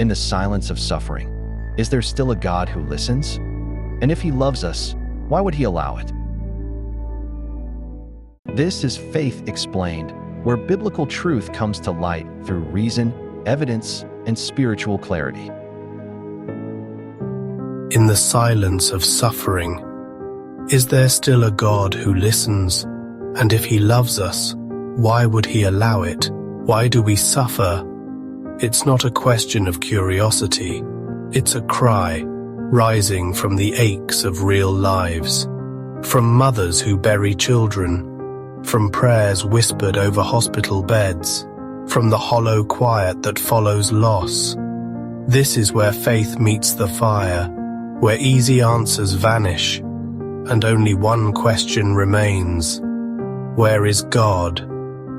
In the silence of suffering, is there still a God who listens? And if he loves us, why would he allow it? This is Faith Explained, where biblical truth comes to light through reason, evidence, and spiritual clarity. In the silence of suffering, is there still a God who listens? And if he loves us, why would he allow it? Why do we suffer? It's not a question of curiosity. It's a cry, rising from the aches of real lives. From mothers who bury children. From prayers whispered over hospital beds. From the hollow quiet that follows loss. This is where faith meets the fire, where easy answers vanish, and only one question remains. Where is God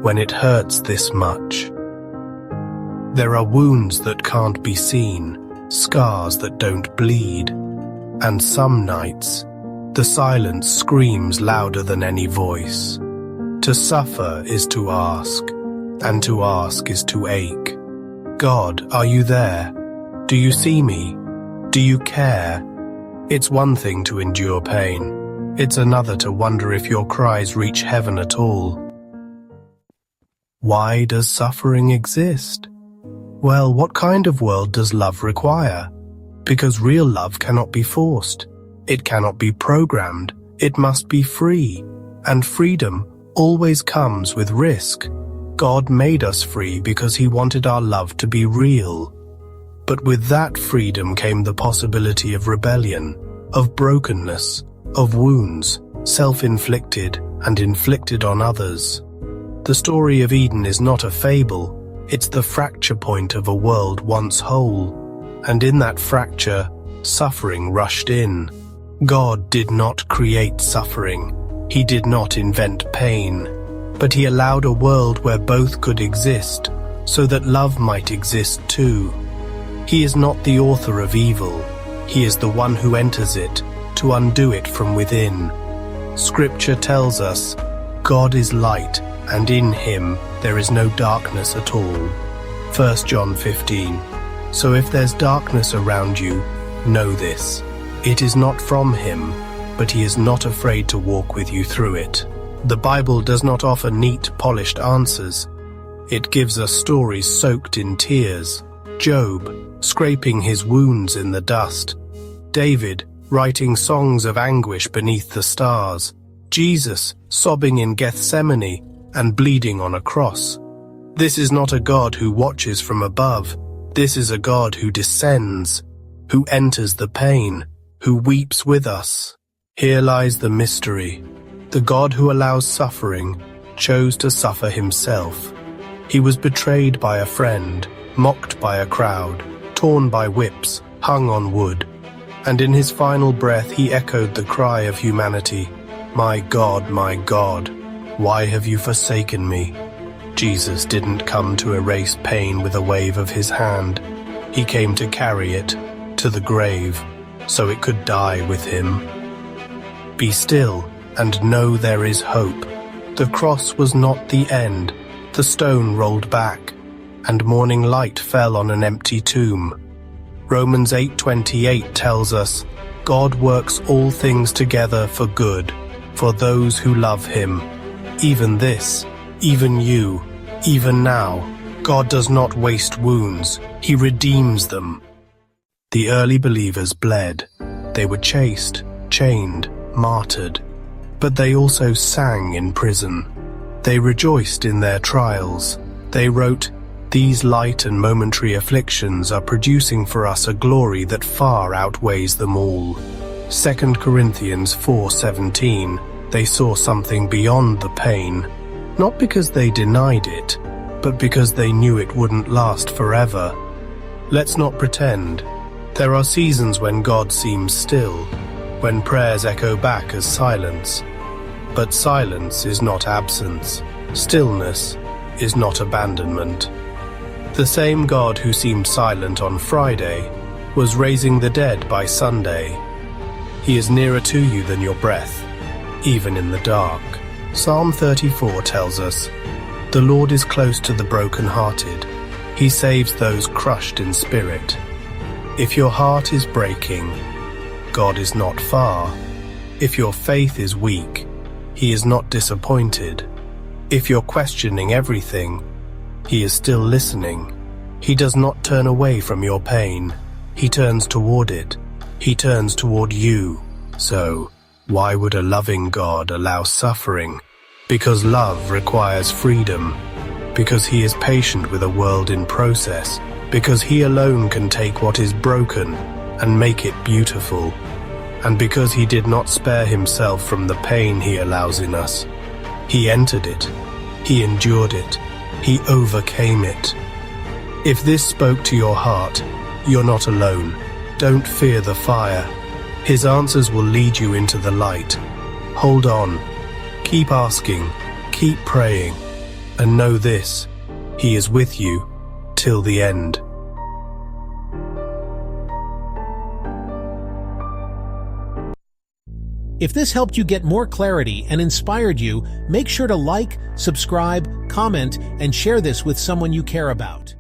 when it hurts this much? There are wounds that can't be seen, scars that don't bleed, and some nights, the silence screams louder than any voice. To suffer is to ask, and to ask is to ache. God, are you there? Do you see me? Do you care? It's one thing to endure pain. It's another to wonder if your cries reach heaven at all. Why does suffering exist? Well, what kind of world does love require? Because real love cannot be forced. It cannot be programmed. It must be free. And freedom always comes with risk. God made us free because he wanted our love to be real. But with that freedom came the possibility of rebellion, of brokenness, of wounds, self-inflicted and inflicted on others. The story of Eden is not a fable. It's the fracture point of a world once whole. And in that fracture, suffering rushed in. God did not create suffering. He did not invent pain. But he allowed a world where both could exist, so that love might exist too. He is not the author of evil. He is the one who enters it, to undo it from within. Scripture tells us, God is light, and in him there is no darkness at all. 1 John 15. So if there's darkness around you, know this. It is not from him, but he is not afraid to walk with you through it. The Bible does not offer neat, polished answers. It gives us stories soaked in tears. Job, scraping his wounds in the dust. David, writing songs of anguish beneath the stars. Jesus, sobbing in Gethsemane and bleeding on a cross. This is not a God who watches from above. This is a God who descends, who enters the pain, who weeps with us. Here lies the mystery. The God who allows suffering chose to suffer himself. He was betrayed by a friend, mocked by a crowd, torn by whips, hung on wood. And in his final breath he echoed the cry of humanity, my God, why have you forsaken me?" Jesus didn't come to erase pain with a wave of his hand. He came to carry it to the grave, so it could die with him. Be still and know there is hope. The cross was not the end. The stone rolled back, and morning light fell on an empty tomb. Romans 8:28 tells us, God works all things together for good, for those who love him. Even this, even you, even now, God does not waste wounds, he redeems them. The early believers bled. They were chased, chained, martyred. But they also sang in prison. They rejoiced in their trials. They wrote, "These light and momentary afflictions are producing for us a glory that far outweighs them all." 2 Corinthians 4:17, they saw something beyond the pain, not because they denied it, but because they knew it wouldn't last forever. Let's not pretend. There are seasons when God seems still, when prayers echo back as silence. But silence is not absence. Stillness is not abandonment. The same God who seemed silent on Friday was raising the dead by Sunday. He is nearer to you than your breath, even in the dark. Psalm 34 tells us, "The Lord is close to the brokenhearted. He saves those crushed in spirit. If your heart is breaking, God is not far. If your faith is weak, He is not disappointed. If you're questioning everything, He is still listening. He does not turn away from your pain. He turns toward it. He turns toward you. So, why would a loving God allow suffering? Because love requires freedom. Because He is patient with a world in process. Because He alone can take what is broken and make it beautiful. And because He did not spare Himself from the pain He allows in us. He entered it. He endured it. He overcame it. If this spoke to your heart, you're not alone. Don't fear the fire. His answers will lead you into the light. Hold on. Keep asking. Keep praying. And know this, He is with you till the end. If this helped you get more clarity and inspired you, make sure to like, subscribe, comment, and share this with someone you care about.